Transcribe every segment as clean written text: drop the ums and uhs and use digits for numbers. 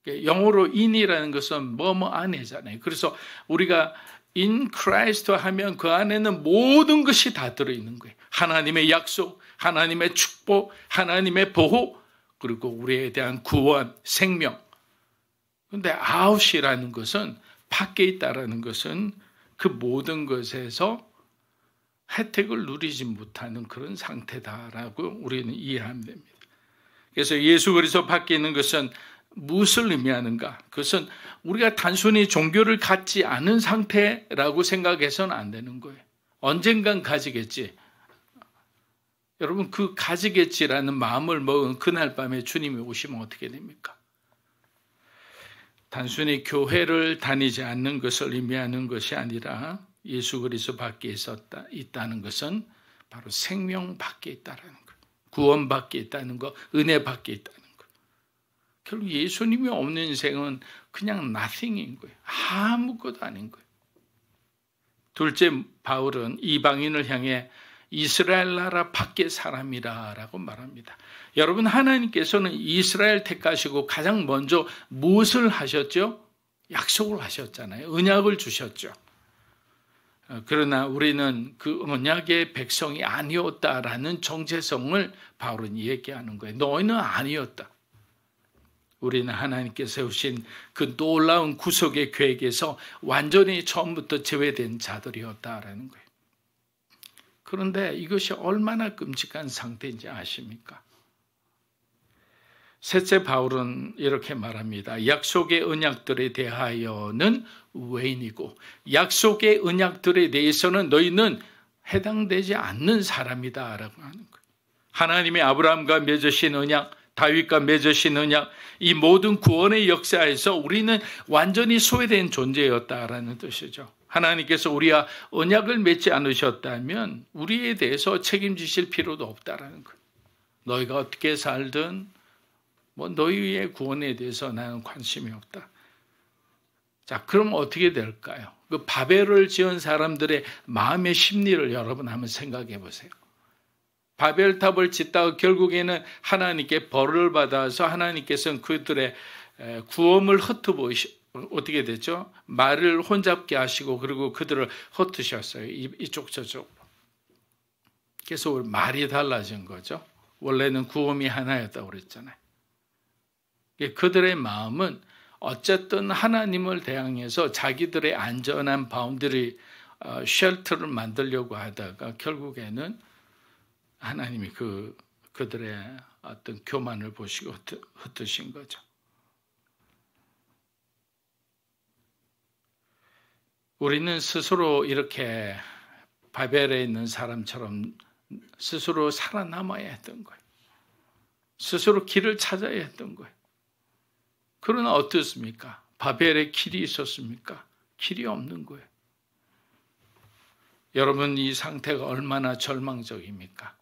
영어로 in이라는 것은 뭐뭐 안에잖아요. 그래서 우리가 in Christ 하면 그 안에는 모든 것이 다 들어있는 거예요. 하나님의 약속, 하나님의 축복, 하나님의 보호, 그리고 우리에 대한 구원, 생명. 그런데 out이라는 것은 밖에 있다라는 것은 그 모든 것에서 혜택을 누리지 못하는 그런 상태다라고 우리는 이해하면 됩니다. 그래서 예수 그리스도 밖에 있는 것은 무엇을 의미하는가? 그것은 우리가 단순히 종교를 갖지 않은 상태라고 생각해서는 안 되는 거예요. 언젠간 가지겠지. 여러분, 그 가지겠지라는 마음을 먹은 그날 밤에 주님이 오시면 어떻게 됩니까? 단순히 교회를 다니지 않는 것을 의미하는 것이 아니라 예수 그리스도 밖에 있다는 것은 바로 생명 밖에 있다는 것, 구원 밖에 있다는 것, 은혜 밖에 있다는 것. 결국 예수님이 없는 인생은 그냥 nothing인 거예요. 아무것도 아닌 거예요. 둘째, 바울은 이방인을 향해 이스라엘 나라 밖의 사람이라고 말합니다. 여러분, 하나님께서는 이스라엘 택하시고 가장 먼저 무엇을 하셨죠? 약속을 하셨잖아요. 언약을 주셨죠. 그러나 우리는 그 언약의 백성이 아니었다라는 정체성을 바울은 얘기하는 거예요. 너희는 아니었다. 우리는 하나님께 세우신 그 놀라운 구속의 계획에서 완전히 처음부터 제외된 자들이었다라는 거예요. 그런데 이것이 얼마나 끔찍한 상태인지 아십니까? 셋째, 바울은 이렇게 말합니다. 약속의 언약들에 대하여는 외인이고 약속의 언약들에 대해서는 너희는 해당되지 않는 사람이다라고 하는 거예요. 하나님의 아브라함과 맺으신 언약, 다윗과 맺으신 언약, 이 모든 구원의 역사에서 우리는 완전히 소외된 존재였다라는 뜻이죠. 하나님께서 우리와 언약을 맺지 않으셨다면 우리에 대해서 책임지실 필요도 없다라는 거예요. 너희가 어떻게 살든 너희의 구원에 대해서 나는 관심이 없다. 자, 그럼 어떻게 될까요? 그 바벨을 지은 사람들의 마음의 심리를 여러분 한번 생각해 보세요. 바벨탑을 짓다가 결국에는 하나님께 벌을 받아서 하나님께서는 그들의 구원을 어떻게 됐죠? 말을 혼잡게 하시고 그리고 그들을 흩으셨어요. 이쪽 저쪽. 그래서 말이 달라진 거죠. 원래는 구원이 하나였다고 그랬잖아요. 그들의 마음은 어쨌든 하나님을 대항해서 자기들의 안전한 바운더리, 쉘터를 만들려고 하다가 결국에는 하나님이 그들의 어떤 교만을 보시고 흩으신 거죠. 우리는 스스로 이렇게 바벨에 있는 사람처럼 스스로 살아남아야 했던 거예요. 스스로 길을 찾아야 했던 거예요. 그러나 어떻습니까? 바벨에 길이 있었습니까? 길이 없는 거예요. 여러분, 이 상태가 얼마나 절망적입니까?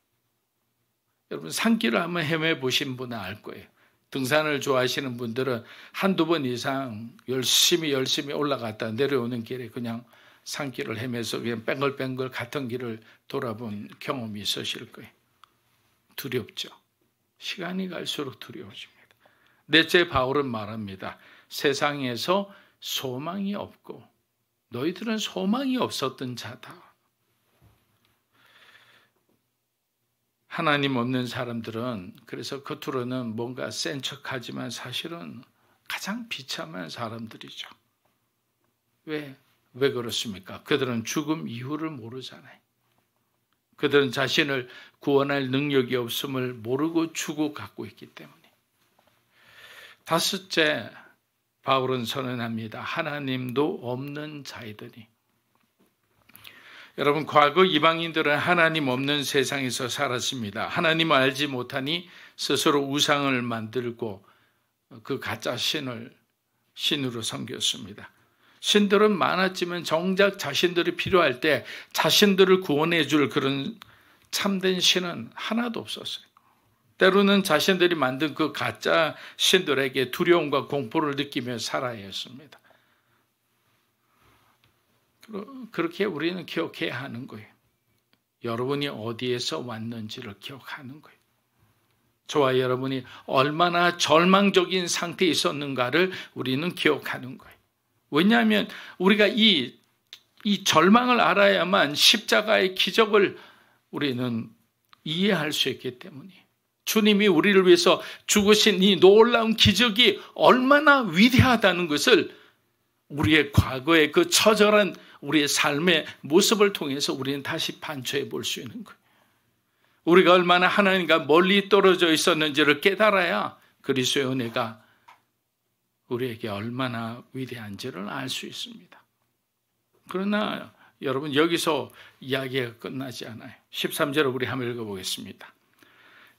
여러분, 산길을 한번 헤매보신 분은 알 거예요. 등산을 좋아하시는 분들은 한두 번 이상 열심히 올라갔다 내려오는 길에 그냥 산길을 헤매서 그냥 뱅글뱅글 같은 길을 돌아본 경험이 있으실 거예요. 두렵죠. 시간이 갈수록 두려워집니다. 넷째, 바울은 말합니다. 세상에서 소망이 없고 너희들은 소망이 없었던 자다. 하나님 없는 사람들은 그래서 겉으로는 뭔가 센 척하지만 사실은 가장 비참한 사람들이죠. 왜 그렇습니까? 그들은 죽음 이후를 모르잖아요. 그들은 자신을 구원할 능력이 없음을 모르고 죽어가고 있기 때문에. 다섯째, 바울은 선언합니다. 하나님도 없는 자이더니. 여러분, 과거 이방인들은 하나님 없는 세상에서 살았습니다. 하나님을 알지 못하니 스스로 우상을 만들고 그 가짜 신으로 섬겼습니다. 신들은 많았지만 정작 자신들이 필요할 때 자신들을 구원해 줄 그런 참된 신은 하나도 없었어요. 때로는 자신들이 만든 그 가짜 신들에게 두려움과 공포를 느끼며 살아야 했습니다. 그렇게 우리는 기억해야 하는 거예요. 여러분이 어디에서 왔는지를 기억하는 거예요. 저와 여러분이 얼마나 절망적인 상태에 있었는가를 우리는 기억하는 거예요. 왜냐하면 우리가 이 절망을 알아야만 십자가의 기적을 우리는 이해할 수 있기 때문이에요. 주님이 우리를 위해서 죽으신 이 놀라운 기적이 얼마나 위대하다는 것을 우리의 과거의 그 처절한 우리의 삶의 모습을 통해서 우리는 다시 반추해 볼 수 있는 거예요. 우리가 얼마나 하나님과 멀리 떨어져 있었는지를 깨달아야 그리스도의 은혜가 우리에게 얼마나 위대한지를 알 수 있습니다. 그러나 여러분, 여기서 이야기가 끝나지 않아요. 13절을 우리 한번 읽어보겠습니다.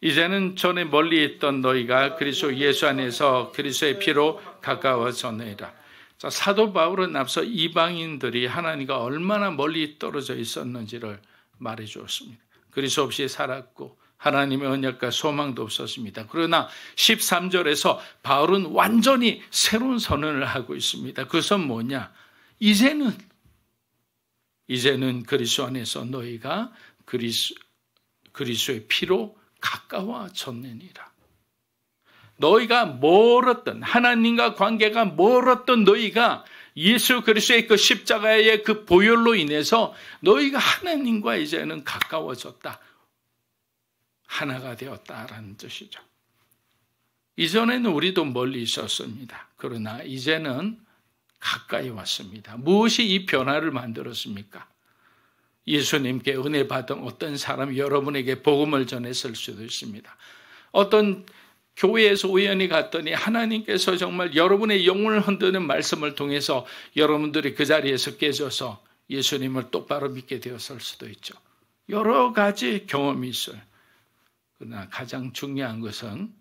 이제는 전에 멀리 있던 너희가 그리스도 예수 안에서 그리스도의 피로 가까워졌느니라. 자, 사도 바울은 앞서 이방인들이 하나님과 얼마나 멀리 떨어져 있었는지를 말해 주었습니다. 그리스도 없이 살았고 하나님의 언약과 소망도 없었습니다. 그러나 13절에서 바울은 완전히 새로운 선언을 하고 있습니다. 그것은 뭐냐? 이제는 그리스도 안에서 너희가 그리스도의 피로 가까워졌느니라. 너희가 멀었던, 하나님과 관계가 멀었던 너희가 예수 그리스도의 그 십자가의 그 보혈로 인해서 너희가 하나님과 이제는 가까워졌다. 하나가 되었다라는 뜻이죠. 이전에는 우리도 멀리 있었습니다. 그러나 이제는 가까이 왔습니다. 무엇이 이 변화를 만들었습니까? 예수님께 은혜 받은 어떤 사람이 여러분에게 복음을 전했을 수도 있습니다. 어떤 교회에서 우연히 갔더니 하나님께서 정말 여러분의 영혼을 흔드는 말씀을 통해서 여러분들이 그 자리에서 깨져서 예수님을 똑바로 믿게 되었을 수도 있죠. 여러 가지 경험이 있어요. 그러나 가장 중요한 것은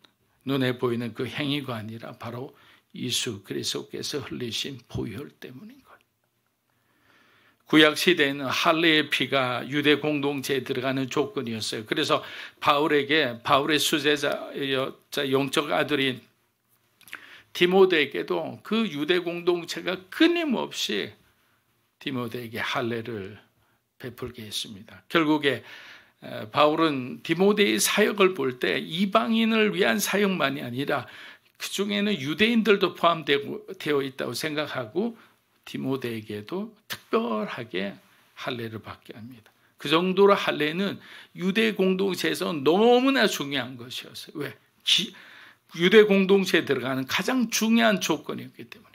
눈에 보이는 그 행위가 아니라 바로 예수 그리스도께서 흘리신 보혈 때문인 거예요. 구약 시대에는 할례의 피가 유대 공동체에 들어가는 조건이었어요. 그래서 바울의 수제자 영적 아들인 디모데에게도 그 유대 공동체가 끊임없이 디모데에게 할례를 베풀게 했습니다. 결국에 바울은 디모데의 사역을 볼 때 이방인을 위한 사역만이 아니라 그 중에는 유대인들도 포함되어 있다고 생각하고 디모데에게도 특별하게 할례를 받게 합니다. 그 정도로 할례는 유대 공동체에서 너무나 중요한 것이었어요. 왜? 유대 공동체에 들어가는 가장 중요한 조건이었기 때문에.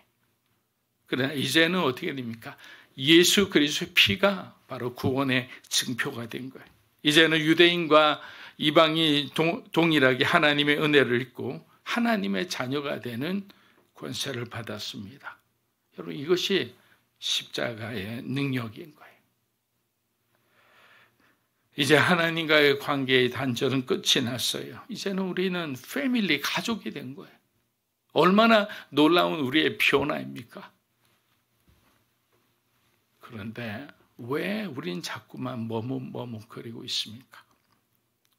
그러나 이제는 어떻게 됩니까? 예수 그리스도의 피가 바로 구원의 증표가 된 거예요. 이제는 유대인과 이방이 동일하게 하나님의 은혜를 입고 하나님의 자녀가 되는 권세를 받았습니다. 여러분, 이것이 십자가의 능력인 거예요. 이제 하나님과의 관계의 단절은 끝이 났어요. 이제는 우리는 패밀리, 가족이 된 거예요. 얼마나 놀라운 우리의 변화입니까? 그런데 왜 우린 자꾸만 머뭇거리고 있습니까?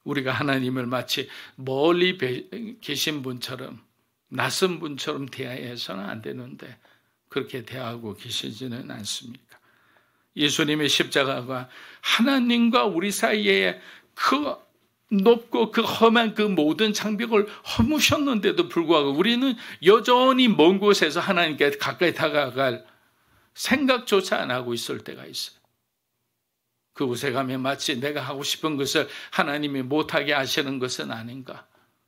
우리가 하나님을 마치 멀리 계신 분처럼, 낯선 분처럼 대해서는 안 되는데 그렇게 대하고 계시지는 않습니까? 예수님의 십자가가 하나님과 우리 사이에 그 높고 그 험한 그 모든 장벽을 허무셨는데도 불구하고 우리는 여전히 먼 곳에서 하나님께 가까이 다가갈 생각조차 안 하고 있을 때가 있어요. 그곳에 가면 마치 내가 하고 싶은 것을 하나님이 못하게 하시는 것은 아닌가?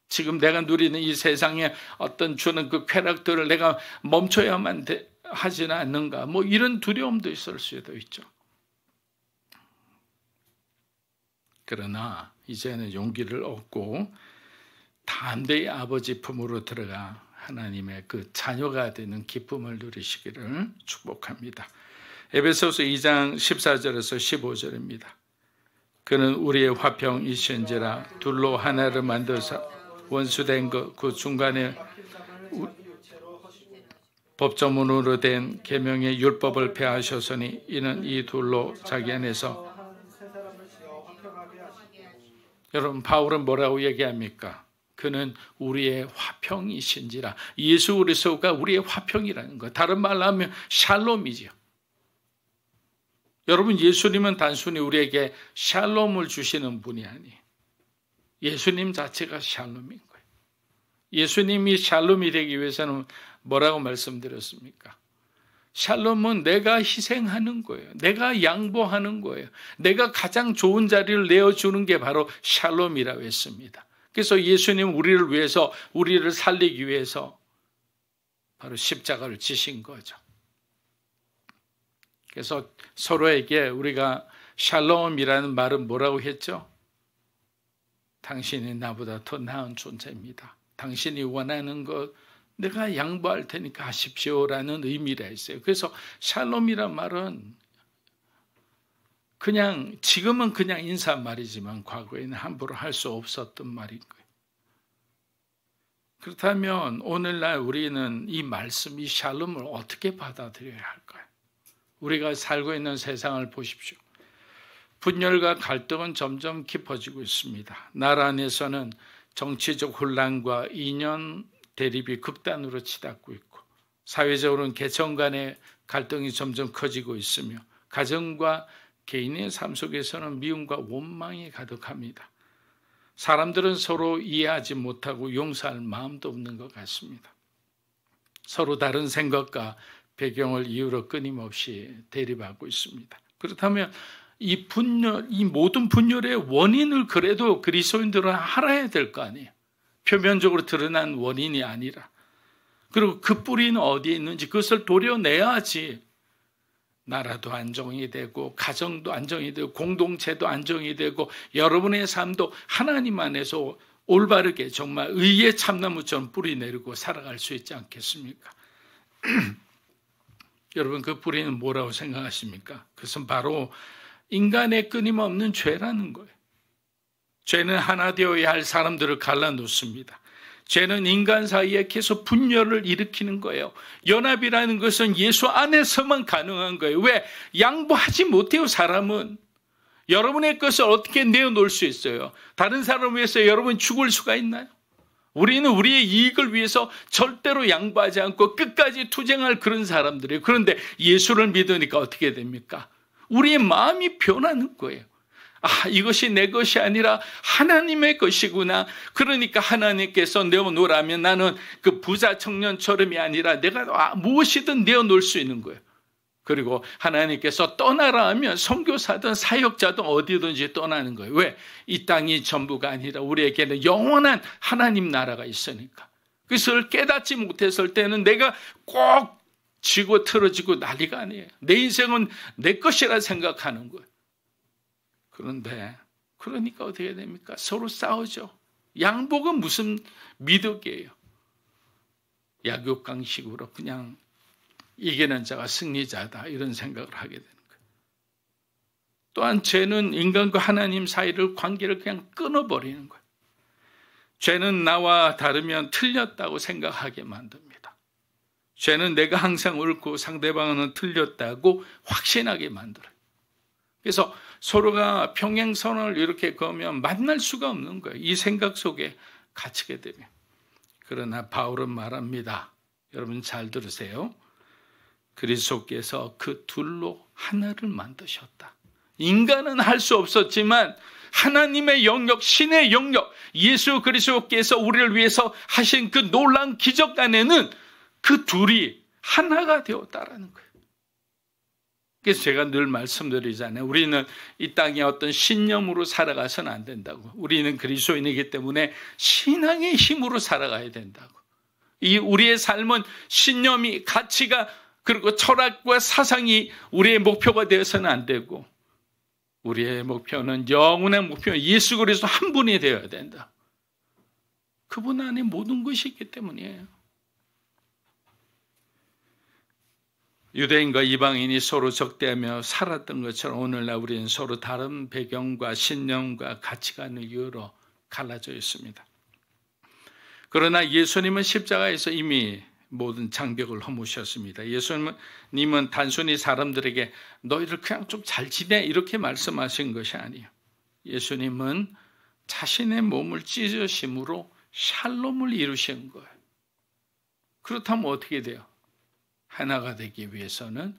지금 내가 누리는 이 세상에 어떤 주는 그 쾌락들을 내가 멈춰야만 하지는 않는가? 뭐 이런 두려움도 있을 수도 있죠. 그러나 이제는 용기를 얻고 담대히 아버지 품으로 들어가 하나님의 그 자녀가 되는 기쁨을 누리시기를 축복합니다. 에베소서 2장 14절에서 15절입니다. 그는 우리의 화평이신지라 둘로 하나를 만드사 원수된 그 중간에 법조문으로 된 계명의 율법을 폐하셨으니 이는 이 둘로 자기 안에서. 여러분, 바울은 뭐라고 얘기합니까? 그는 우리의 화평이신지라. 예수 그리스도가 우리의 화평이라는 것. 다른 말로 하면 샬롬이죠. 여러분, 예수님은 단순히 우리에게 샬롬을 주시는 분이 아니에요. 예수님 자체가 샬롬인 거예요. 예수님이 샬롬이 되기 위해서는 뭐라고 말씀드렸습니까? 샬롬은 내가 희생하는 거예요. 내가 양보하는 거예요. 내가 가장 좋은 자리를 내어주는 게 바로 샬롬이라고 했습니다. 그래서 예수님은 우리를 위해서, 우리를 살리기 위해서 바로 십자가를 지신 거죠. 그래서 서로에게 우리가 샬롬이라는 말은 뭐라고 했죠? 당신이 나보다 더 나은 존재입니다. 당신이 원하는 것 내가 양보할 테니까 하십시오라는 의미라 했어요. 그래서 샬롬이란 말은 그냥 지금은 그냥 인사말이지만 과거에는 함부로 할 수 없었던 말인 거예요. 그렇다면 오늘날 우리는 이 말씀, 이 샬롬을 어떻게 받아들여야 할까요? 우리가 살고 있는 세상을 보십시오. 분열과 갈등은 점점 깊어지고 있습니다. 나라 안에서는 정치적 혼란과 이념 대립이 극단으로 치닫고 있고, 사회적으로는 계층 간의 갈등이 점점 커지고 있으며, 가정과 개인의 삶 속에서는 미움과 원망이 가득합니다. 사람들은 서로 이해하지 못하고 용서할 마음도 없는 것 같습니다. 서로 다른 생각과 배경을 이유로 끊임없이 대립하고 있습니다. 그렇다면 이 분열, 이 모든 분열의 원인을 그래도 그리스도인들은 알아야 될 거 아니에요. 표면적으로 드러난 원인이 아니라. 그리고 그 뿌리는 어디에 있는지 그것을 도려내야지 나라도 안정이 되고, 가정도 안정이 되고, 공동체도 안정이 되고, 여러분의 삶도 하나님 안에서 올바르게 정말 의의 참나무처럼 뿌리 내리고 살아갈 수 있지 않겠습니까? 여러분, 그 뿌리는 뭐라고 생각하십니까? 그것은 바로 인간의 끊임없는 죄라는 거예요. 죄는 하나 되어야 할 사람들을 갈라놓습니다. 죄는 인간 사이에 계속 분열을 일으키는 거예요. 연합이라는 것은 예수 안에서만 가능한 거예요. 왜? 양보하지 못해요, 사람은. 여러분의 것을 어떻게 내어놓을 수 있어요? 다른 사람을 위해서 여러분 죽을 수가 있나요? 우리는 우리의 이익을 위해서 절대로 양보하지 않고 끝까지 투쟁할 그런 사람들이에요. 그런데 예수를 믿으니까 어떻게 됩니까? 우리의 마음이 변하는 거예요. 아, 이것이 내 것이 아니라 하나님의 것이구나. 그러니까 하나님께서 내어놓으라면 나는 그 부자 청년처럼이 아니라 내가 무엇이든 내어놓을 수 있는 거예요. 그리고 하나님께서 떠나라 하면 선교사든 사역자든 어디든지 떠나는 거예요. 왜? 이 땅이 전부가 아니라 우리에게는 영원한 하나님 나라가 있으니까. 그것을 깨닫지 못했을 때는 내가 꼭 지고 틀어지고 난리가 아니에요. 내 인생은 내 것이라 생각하는 거예요. 그런데 그러니까 어떻게 됩니까? 서로 싸우죠. 양복은 무슨 미덕이에요. 약육강식으로 그냥 이기는 자가 승리자다 이런 생각을 하게 되는 거예요. 또한 죄는 인간과 하나님 사이를 관계를 그냥 끊어버리는 거예요. 죄는 나와 다르면 틀렸다고 생각하게 만듭니다. 죄는 내가 항상 옳고 상대방은 틀렸다고 확신하게 만들어요. 그래서 서로가 평행선을 이렇게 그으면 만날 수가 없는 거예요. 이 생각 속에 갇히게 되면. 그러나 바울은 말합니다. 여러분 잘 들으세요. 그리스도께서 그 둘로 하나를 만드셨다. 인간은 할 수 없었지만 하나님의 영역, 신의 영역, 예수 그리스도께서 우리를 위해서 하신 그 놀라운 기적 안에는 그 둘이 하나가 되었다라는 거예요. 그래서 제가 늘 말씀드리잖아요. 우리는 이 땅에 어떤 신념으로 살아가서는 안 된다고. 우리는 그리스도인이기 때문에 신앙의 힘으로 살아가야 된다고. 이 우리의 삶은 신념이, 가치가, 그리고 철학과 사상이 우리의 목표가 되어서는 안 되고, 우리의 목표는 영원의 목표, 예수 그리스도 한 분이 되어야 된다. 그분 안에 모든 것이 있기 때문이에요. 유대인과 이방인이 서로 적대하며 살았던 것처럼 오늘날 우리는 서로 다른 배경과 신념과 가치관의 이유로 갈라져 있습니다. 그러나 예수님은 십자가에서 이미 모든 장벽을 허무셨습니다. 예수님은 단순히 사람들에게 너희들 그냥 좀 잘 지내 이렇게 말씀하신 것이 아니에요. 예수님은 자신의 몸을 찢으심으로 샬롬을 이루신 거예요. 그렇다면 어떻게 돼요? 하나가 되기 위해서는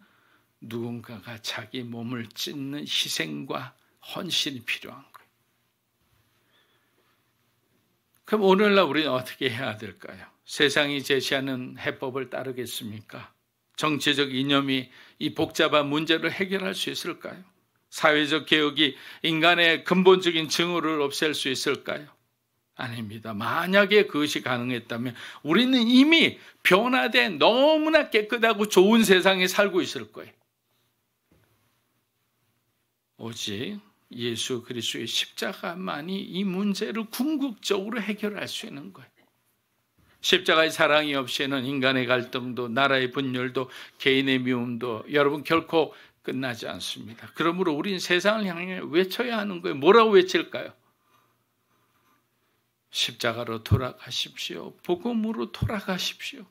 누군가가 자기 몸을 찢는 희생과 헌신이 필요한 거예요. 그럼 오늘날 우리는 어떻게 해야 될까요? 세상이 제시하는 해법을 따르겠습니까? 정치적 이념이 이 복잡한 문제를 해결할 수 있을까요? 사회적 개혁이 인간의 근본적인 증오를 없앨 수 있을까요? 아닙니다. 만약에 그것이 가능했다면 우리는 이미 변화된 너무나 깨끗하고 좋은 세상에 살고 있을 거예요. 오직 예수 그리스도의 십자가만이 이 문제를 궁극적으로 해결할 수 있는 거예요. 십자가의 사랑이 없이는 인간의 갈등도 나라의 분열도 개인의 미움도 여러분 결코 끝나지 않습니다. 그러므로 우리는 세상을 향해 외쳐야 하는 거예요. 뭐라고 외칠까요? 십자가로 돌아가십시오. 복음으로 돌아가십시오.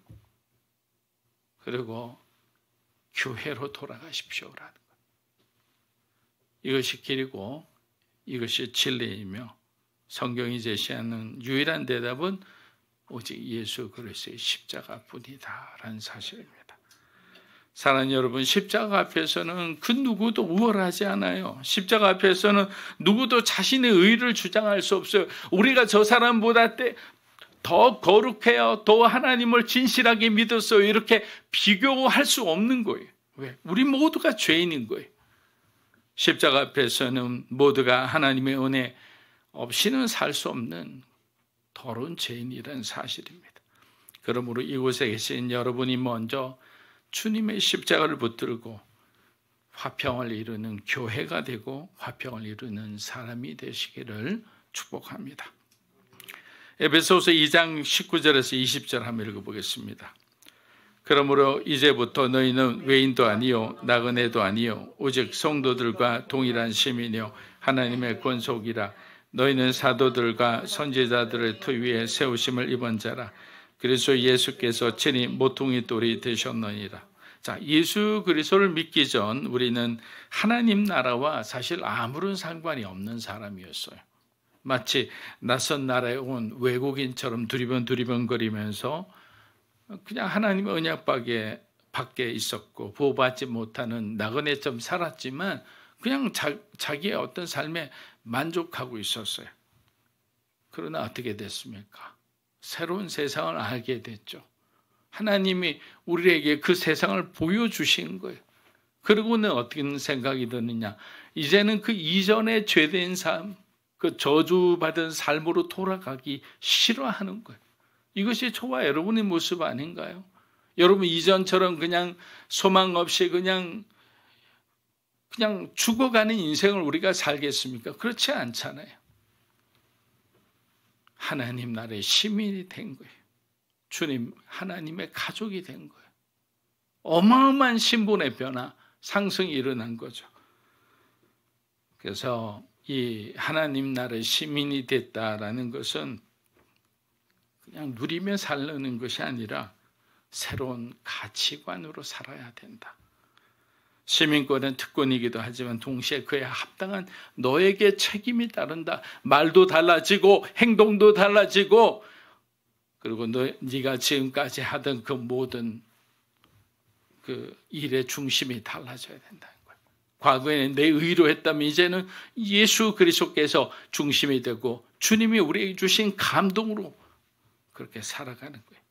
그리고 교회로 돌아가십시오라는 거예요. 이것이 길이고 이것이 진리이며 성경이 제시하는 유일한 대답은 오직 예수 그리스도의 십자가뿐이다라는 사실입니다. 사랑하는 여러분, 십자가 앞에서는 그 누구도 우월하지 않아요. 십자가 앞에서는 누구도 자신의 의를 주장할 수 없어요. 우리가 저 사람보다 더 거룩해요, 더 하나님을 진실하게 믿었어요, 이렇게 비교할 수 없는 거예요. 왜? 우리 모두가 죄인인 거예요. 십자가 앞에서는 모두가 하나님의 은혜 없이는 살 수 없는 더러운 죄인이라는 사실입니다. 그러므로 이곳에 계신 여러분이 먼저 주님의 십자가를 붙들고 화평을 이루는 교회가 되고 화평을 이루는 사람이 되시기를 축복합니다. 에베소서 2장 19절에서 20절 한번 읽어보겠습니다. 그러므로 이제부터 너희는 외인도 아니요 나그네도 아니요 오직 성도들과 동일한 시민이요 하나님의 권속이라. 너희는 사도들과 선지자들의 터 위에 세우심을 입은 자라. 그래서 예수께서 친히 모퉁이 돌이 되셨느니라. 자, 예수 그리스도를 믿기 전 우리는 하나님 나라와 사실 아무런 상관이 없는 사람이었어요. 마치 낯선 나라에 온 외국인처럼 두리번거리면서 그냥 하나님의 언약 밖에 있었고 보호받지 못하는 나그네처럼 살았지만 그냥 자기의 어떤 삶에 만족하고 있었어요. 그러나 어떻게 됐습니까? 새로운 세상을 알게 됐죠. 하나님이 우리에게 그 세상을 보여주신 거예요. 그러고는 어떤 생각이 드느냐? 이제는 그 이전의 죄된 삶, 그 저주받은 삶으로 돌아가기 싫어하는 거예요. 이것이 저와 여러분의 모습 아닌가요? 여러분 이전처럼 그냥 소망 없이 그냥 죽어가는 인생을 우리가 살겠습니까? 그렇지 않잖아요. 하나님 나라의 시민이 된 거예요. 주님 하나님의 가족이 된 거예요. 어마어마한 신분의 변화, 상승이 일어난 거죠. 그래서 이 하나님 나라의 시민이 됐다라는 것은 그냥 누리며 살려는 것이 아니라 새로운 가치관으로 살아야 된다. 시민권은 특권이기도 하지만 동시에 그에 합당한 너에게 책임이 따른다. 말도 달라지고 행동도 달라지고 그리고 네가 지금까지 하던 그 모든 그 일의 중심이 달라져야 된다는 거예요. 과거에는 내 의로 했다면 이제는 예수 그리스도께서 중심이 되고 주님이 우리에게 주신 감동으로 그렇게 살아가는 거예요.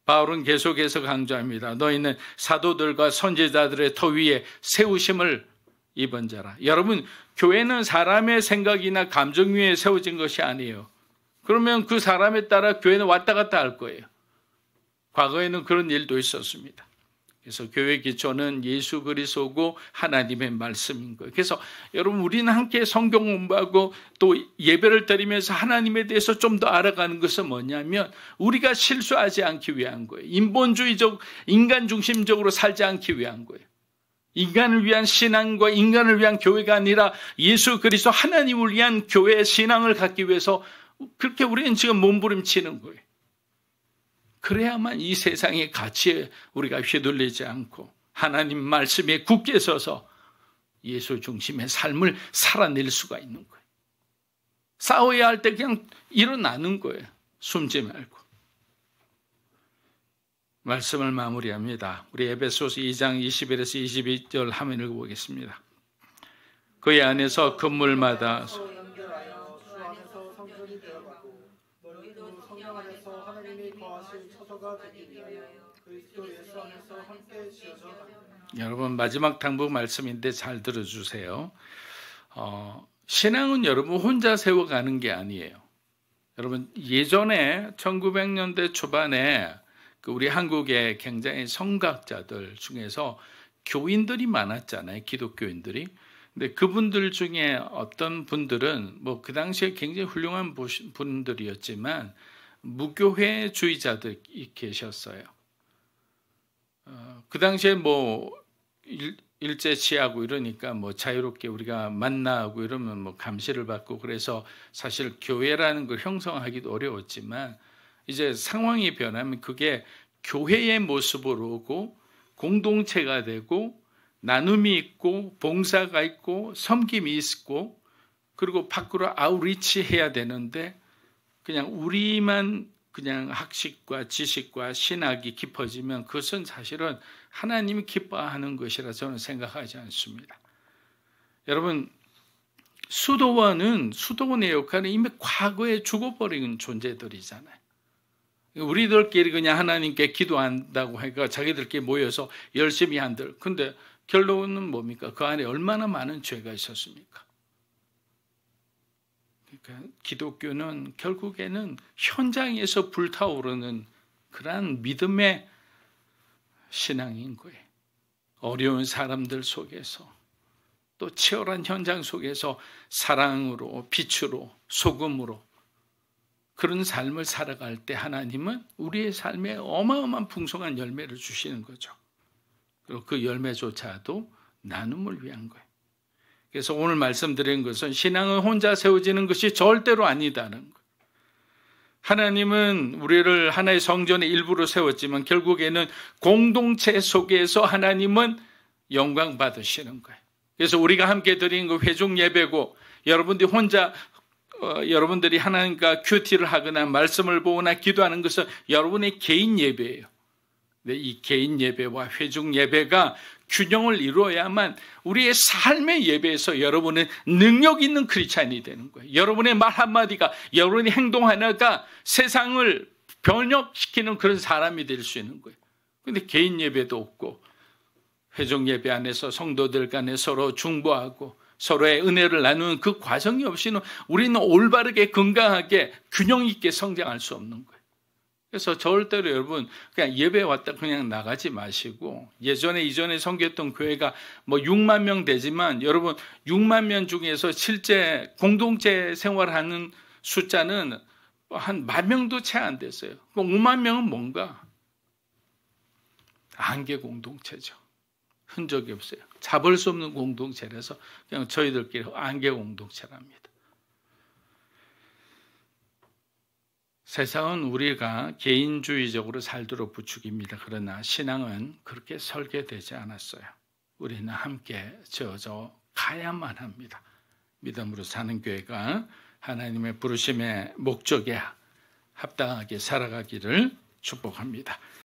바울은 계속해서 강조합니다. 너희는 사도들과 선지자들의 터 위에 세우심을 입은 자라. 여러분, 교회는 사람의 생각이나 감정 위에 세워진 것이 아니에요. 그러면 그 사람에 따라 교회는 왔다 갔다 할 거예요. 과거에는 그런 일도 있었습니다. 그래서 교회 기초는 예수 그리스도고 하나님의 말씀인 거예요. 그래서 여러분 우리는 함께 성경 공부하고 또 예배를 드리면서 하나님에 대해서 좀 더 알아가는 것은 뭐냐면 우리가 실수하지 않기 위한 거예요. 인본주의적 인간 중심적으로 살지 않기 위한 거예요. 인간을 위한 신앙과 인간을 위한 교회가 아니라 예수 그리스도 하나님을 위한 교회의 신앙을 갖기 위해서 그렇게 우리는 지금 몸부림치는 거예요. 그래야만 이 세상의 가치에 우리가 휘둘리지 않고 하나님 말씀에 굳게 서서 예수 중심의 삶을 살아낼 수가 있는 거예요. 싸워야 할 때 그냥 일어나는 거예요. 숨지 말고. 말씀을 마무리합니다. 우리 에베소서 2장 21에서 22절 한번 읽어보겠습니다. 그의 안에서 건물마다 여러분 마지막 당부 말씀인데 잘 들어주세요. 신앙은 여러분 혼자 세워가는 게 아니에요. 여러분 예전에 1900년대 초반에 우리 한국의 굉장히 성각자들 중에서 교인들이 많았잖아요. 기독교인들이. 근데 그분들 중에 어떤 분들은 뭐 그 당시에 굉장히 훌륭한 분들이었지만 무교회주의자들이 계셨어요. 그 당시에 뭐 일제 취하고 이러니까 뭐 자유롭게 우리가 만나고 이러면 뭐 감시를 받고 그래서 사실 교회라는 걸 형성하기도 어려웠지만 이제 상황이 변하면 그게 교회의 모습으로 오고 공동체가 되고 나눔이 있고 봉사가 있고 섬김이 있고 그리고 밖으로 아웃리치 해야 되는데 그냥 우리만 그냥 학식과 지식과 신학이 깊어지면 그것은 사실은 하나님이 기뻐하는 것이라 저는 생각하지 않습니다. 여러분 수도원의 역할은 이미 과거에 죽어버린 존재들이잖아요. 우리들끼리 그냥 하나님께 기도한다고 하니까 자기들끼리 모여서 열심히 한들. 근데 결론은 뭡니까? 그 안에 얼마나 많은 죄가 있었습니까? 그러니까 기독교는 결국에는 현장에서 불타오르는 그러한 믿음의 신앙인 거예요. 어려운 사람들 속에서 또 치열한 현장 속에서 사랑으로 빛으로 소금으로 그런 삶을 살아갈 때 하나님은 우리의 삶에 어마어마한 풍성한 열매를 주시는 거죠. 그리고 그 열매조차도 나눔을 위한 거예요. 그래서 오늘 말씀드린 것은 신앙은 혼자 세워지는 것이 절대로 아니다는 거예요. 하나님은 우리를 하나의 성전의 일부로 세웠지만 결국에는 공동체 속에서 하나님은 영광 받으시는 거예요. 그래서 우리가 함께 드린 그 회중 예배고 여러분들이 하나님과 큐티를 하거나 말씀을 보거나 기도하는 것은 여러분의 개인 예배예요. 근데 이 개인 예배와 회중 예배가 균형을 이루어야만 우리의 삶의 예배에서 여러분은 능력 있는 크리스찬이 되는 거예요. 여러분의 말 한마디가, 여러분의 행동 하나가 세상을 변혁시키는 그런 사람이 될 수 있는 거예요. 근데 개인 예배도 없고 회중 예배 안에서 성도들 간에 서로 중보하고 서로의 은혜를 나누는 그 과정이 없이는 우리는 올바르게 건강하게 균형 있게 성장할 수 없는 거예요. 그래서 절대로 여러분 그냥 예배 왔다 그냥 나가지 마시고 이전에 섬겼던 교회가 뭐 6만 명 되지만 여러분 6만 명 중에서 실제 공동체 생활하는 숫자는 한 10,000명도 채 안 됐어요. 5만 명은 뭔가? 안개 공동체죠. 흔적이 없어요. 잡을 수 없는 공동체라서 그냥 저희들끼리 안개 공동체랍니다. 세상은 우리가 개인주의적으로 살도록 부추깁니다. 그러나 신앙은 그렇게 설계되지 않았어요. 우리는 함께 지어져 가야만 합니다. 믿음으로 사는 교회가 하나님의 부르심의 목적에 합당하게 살아가기를 축복합니다.